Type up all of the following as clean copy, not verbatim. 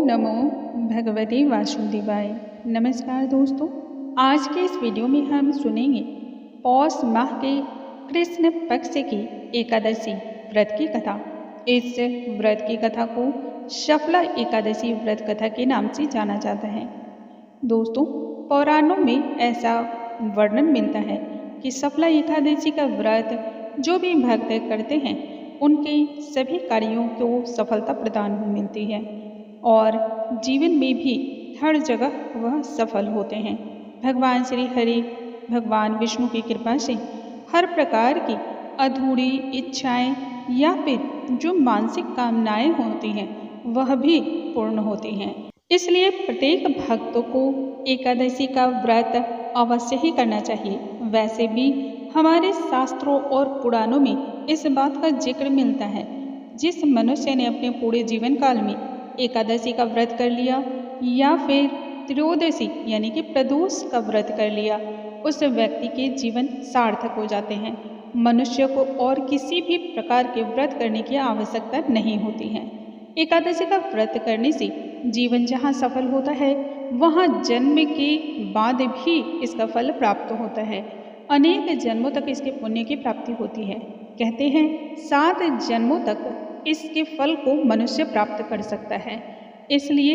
नमो भगवते वासुदेवाय। नमस्कार दोस्तों, आज के इस वीडियो में हम सुनेंगे पौष माह के कृष्ण पक्ष की एकादशी व्रत की कथा। इस व्रत की कथा को शफला एकादशी व्रत कथा के नाम से जाना जाता है। दोस्तों, पुराणों में ऐसा वर्णन मिलता है कि शफला एकादशी का व्रत जो भी भक्त करते हैं उनके सभी कार्यों को सफलता प्रदान मिलती है और जीवन में भी हर जगह वह सफल होते हैं। भगवान श्री हरि भगवान विष्णु की कृपा से हर प्रकार की अधूरी इच्छाएं या फिर जो मानसिक कामनाएं होती हैं वह भी पूर्ण होती हैं। इसलिए प्रत्येक भक्त को एकादशी का व्रत अवश्य ही करना चाहिए। वैसे भी हमारे शास्त्रों और पुराणों में इस बात का जिक्र मिलता है, जिस मनुष्य ने अपने पूरे जीवन काल में एकादशी का व्रत कर लिया या फिर त्रयोदशी यानी कि प्रदोष का व्रत कर लिया, उस व्यक्ति के जीवन सार्थक हो जाते हैं। मनुष्य को और किसी भी प्रकार के व्रत करने की आवश्यकता नहीं होती है। एकादशी का व्रत करने से जीवन जहाँ सफल होता है वहाँ जन्म के बाद भी इसका फल प्राप्त होता है। अनेक जन्मों तक इसके पुण्य की प्राप्ति होती है। कहते हैं 7 जन्मों तक इसके फल को मनुष्य प्राप्त कर सकता है। इसलिए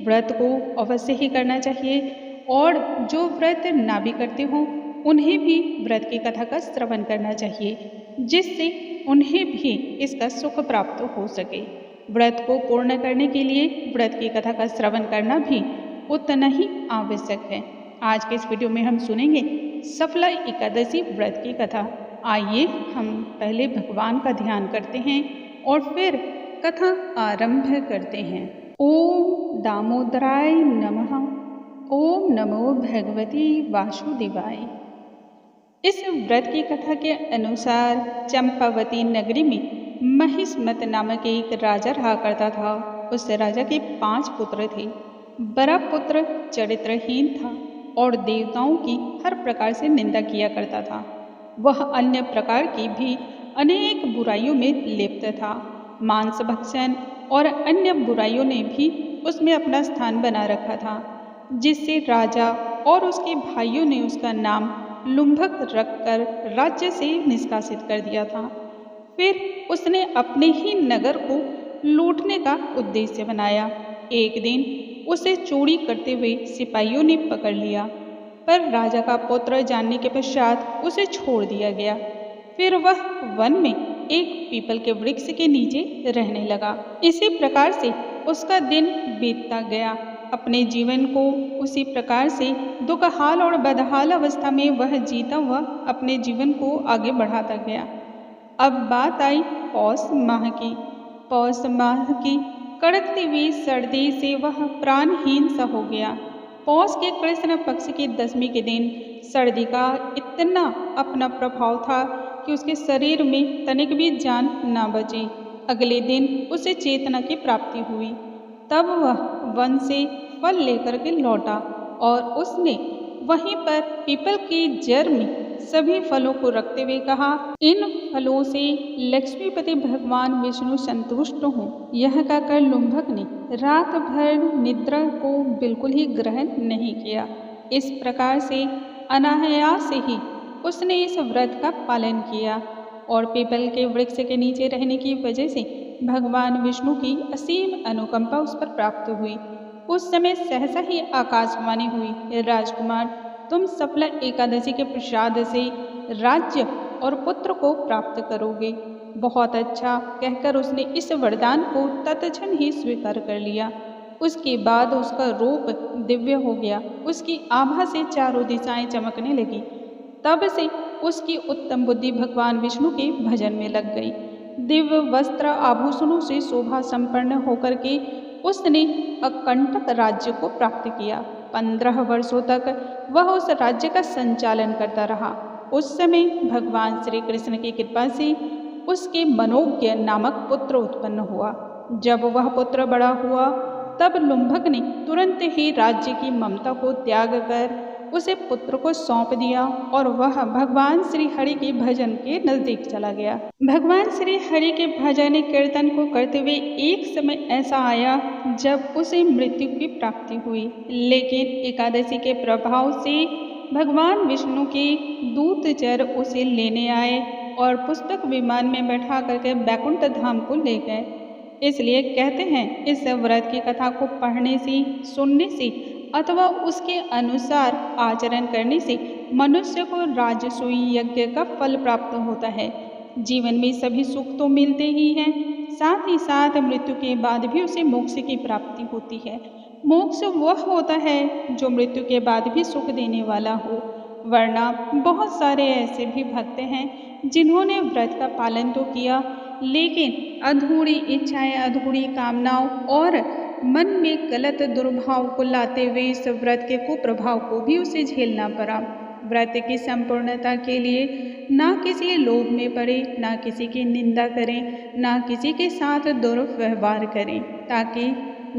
व्रत को अवश्य ही करना चाहिए और जो व्रत ना भी करते हों उन्हें भी व्रत की कथा का श्रवण करना चाहिए, जिससे उन्हें भी इसका सुख प्राप्त हो सके। व्रत को पूर्ण करने के लिए व्रत की कथा का श्रवण करना भी उतना ही आवश्यक है। आज के इस वीडियो में हम सुनेंगे शफला एकादशी व्रत की कथा। आइए हम पहले भगवान का ध्यान करते हैं और फिर कथा आरंभ करते हैं। ओम दामोदराय नमः। ओम नमो भगवती वासुदेवाय। इस व्रत की कथा के अनुसार चंपावती नगरी में महिष्मत नामक एक राजा रहा करता था। उस राजा के 5 पुत्र थे। बड़ा पुत्र चरित्रहीन था और देवताओं की हर प्रकार से निंदा किया करता था। वह अन्य प्रकार की भी अनेक बुराइयों में लिप्त था। मांस भक्षण और अन्य बुराइयों ने भी उसमें अपना स्थान बना रखा था, जिससे राजा और उसके भाइयों ने उसका नाम लुम्भक रखकर राज्य से निष्कासित कर दिया था। फिर उसने अपने ही नगर को लूटने का उद्देश्य बनाया। एक दिन उसे चोरी करते हुए सिपाहियों ने पकड़ लिया, पर राजा का पुत्र जानने के पश्चात उसे छोड़ दिया गया। फिर वह वन में एक पीपल के वृक्ष के नीचे रहने लगा। इसी प्रकार से उसका दिन बीतता गया। अपने जीवन को उसी प्रकार से दुखहाल और बदहाल अवस्था में वह जीता हुआ अपने जीवन को आगे बढ़ाता गया। अब बात आई पौष माह की। पौष माह की कड़कती हुई सर्दी से वह प्राणहीन सा हो गया। पौष के कृष्ण पक्ष की 10वीं के दिन सर्दी का इतना अपना प्रभाव था कि उसके शरीर में तनिक भी जान ना बची। अगले दिन उसे चेतना की प्राप्ति हुई। तब वह वन से फल लेकर के लौटा और उसने वहीं पर पीपल की जड़ में सभी फलों को रखते हुए कहा, इन फलों से लक्ष्मीपति भगवान विष्णु संतुष्ट हों। यह कहकर लुम्भक ने रात भर निद्रा को बिल्कुल ही ग्रहण नहीं किया। इस प्रकार से अनायास से ही उसने इस व्रत का पालन किया और पीपल के वृक्ष के नीचे रहने की वजह से भगवान विष्णु की असीम अनुकंपा उस पर प्राप्त हुई। उस समय सहसा ही आकाशवाणी हुई, राजकुमार, तुम शफला एकादशी के प्रसाद से राज्य और पुत्र को प्राप्त करोगे। बहुत अच्छा कहकर उसने इस वरदान को तत्क्षण ही स्वीकार कर लिया। उसके बाद उसका रूप दिव्य हो गया। उसकी आभा से चारों दिशाएं चमकने लगी। तब से उसकी उत्तम बुद्धि भगवान विष्णु के भजन में लग गई। दिव्य वस्त्र आभूषणों से शोभा संपन्न होकर के उसने अकंटक राज्य को प्राप्त किया। 15 वर्षों तक वह उस राज्य का संचालन करता रहा। उस समय भगवान श्री कृष्ण की कृपा से उसके मनोज्ञ नामक पुत्र उत्पन्न हुआ। जब वह पुत्र बड़ा हुआ तब लुम्भक ने तुरंत ही राज्य की ममता को त्याग कर उसे पुत्र को सौंप दिया और वह भगवान श्री हरि के भजन के नजदीक चला गया। भगवान श्री हरि के भजन कीर्तन को करते हुए एक समय ऐसा आया जब उसे मृत्यु की प्राप्ति हुई, लेकिन एकादशी के प्रभाव से भगवान विष्णु के दूतचर उसे लेने आए और पुस्तक विमान में बैठा करके बैकुंठ धाम को ले गए। इसलिए कहते हैं इस व्रत की कथा को पढ़ने से, सुनने से अथवा उसके अनुसार आचरण करने से मनुष्य को राजसूय यज्ञ का फल प्राप्त होता है। जीवन में सभी सुख तो मिलते ही हैं, साथ ही साथ मृत्यु के बाद भी उसे मोक्ष की प्राप्ति होती है। मोक्ष वह होता है जो मृत्यु के बाद भी सुख देने वाला हो। वरना बहुत सारे ऐसे भी भक्त हैं जिन्होंने व्रत का पालन तो किया, लेकिन अधूरी इच्छाएं, अधूरी कामनाओं और मन में गलत दुर्भाव को लाते हुए इस व्रत के कुप्रभाव को भी उसे झेलना पड़ा। व्रत की संपूर्णता के लिए ना किसी लोभ में पड़े, ना किसी की निंदा करें, ना किसी के साथ दुर्व्यवहार करें, ताकि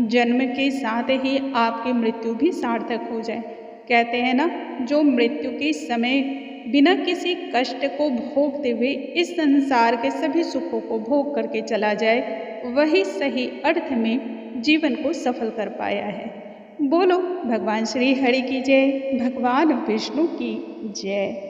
जन्म के साथ ही आपकी मृत्यु भी सार्थक हो जाए। कहते हैं ना, जो मृत्यु के समय बिना किसी कष्ट को भोगते हुए इस संसार के सभी सुखों को भोग करके चला जाए, वही सही अर्थ में जीवन को सफल कर पाया है। बोलो भगवान श्री हरि की जय, भगवान विष्णु की जय।